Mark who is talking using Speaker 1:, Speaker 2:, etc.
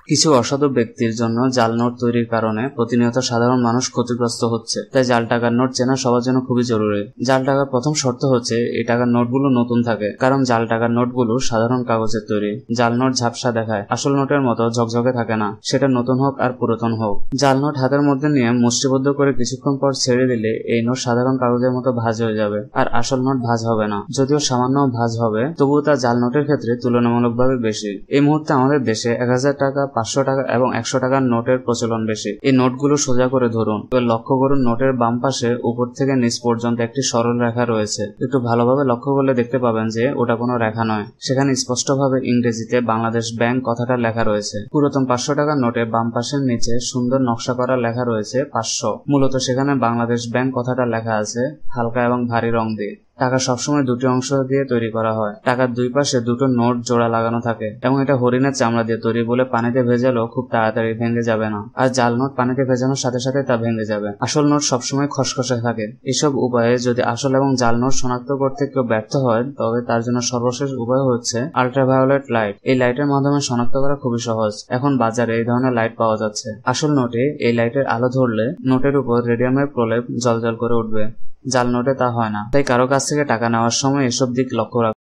Speaker 1: কিছু অসাধু ব্যক্তির জন্য জাল নোট তৈরির কারণে প্রতিনিয়ত সাধারণ মানুষ ক্ষতিগ্রস্ত হচ্ছে। তাই জাল টাকার নোট চেনা সবার জন্য খুবই জরুরি। জাল টাকার প্রথম শর্ত হচ্ছে এই টাকার নোটগুলো নতুন থাকে, কারণ জাল টাকার নোটগুলো সাধারণ কাগজের তৈরি। জাল নোট ঝাপসা দেখায়, আসল নোটের মতো ঝকঝকে থাকে না, সেটা নতুন হোক আর পুরাতন হোক। জাল নোট হাতের মধ্যে নিয়ে মুষ্টিবদ্ধ করে কিছুক্ষণ পর ছেড়ে দিলে এই নোট সাধারণ কাগজের মতো ভাঁজ হয়ে যাবে, আর আসল নোট ভাঁজ হবে না। যদিও সামান্য ভাঁজ হবে, তবুও তা জাল নোটের ক্ষেত্রে তুলনামূলকভাবে বেশি। এই মুহূর্তে আমাদের দেশে 1000 টাকা, 500 টাকা এবং 100 টাকার নোটের প্রচলন বেশি। এই নোটগুলো সোজা করে ধরুন, লক্ষ্য করুন নোটের বাম পাশে উপর থেকে নিচ পর্যন্ত একটি সরল রেখা রয়েছে। একটু ভালোভাবে লক্ষ্য করলে দেখতে পাবেন যে ওটা কোনো রেখা নয়, সেখানে স্পষ্টভাবে ইংরেজিতে বাংলাদেশ ব্যাংক কথাটা লেখা রয়েছে। পুরাতন 500 টাকার নোটে বাম পাশের নিচে সুন্দর নকশা করা লেখা রয়েছে 500, মূলত সেখানে বাংলাদেশ ব্যাংক কথাটা লেখা আছে হালকা এবং ভারী রং দিয়ে। টাকা সবসময় দুটি অংশ দিয়ে তৈরি করা হয়। টাকার দুই পাশে দুটো নোট জোড়া লাগানো থাকে এবং এটা হরিণের চামড়া দিয়ে তৈরি বলে পানিতে ভেজালেও খুব তাড়াতাড়ি ভেঙে যাবে না, আর জাল নোট পানিতে ভেজানোর সাথে সাথে তা ভেঙে যাবে। আসল নোট সবসময় খসখসে থাকে। এসব উপায়ে যদি আসল এবং জাল নোট শনাক্ত করতে কেউ ব্যর্থ হয়, তবে তার জন্য সর্বশেষ উপায় হচ্ছে আল্ট্রাভায়োলেট লাইট। এই লাইটের মাধ্যমে শনাক্ত করা খুবই সহজ। এখন বাজারে এই ধরনের লাইট পাওয়া যাচ্ছে। আসল নোটে এই লাইটের আলো ধরলে নোটের উপর রেডিয়ামের প্রলেপ জ্বলজ্বল করে উঠবে। জাল নোটে তা হয় না। তাই কারো কাছ থেকে টাকা নেওয়ার সময় এসব দিক লক্ষ্য রাখুন।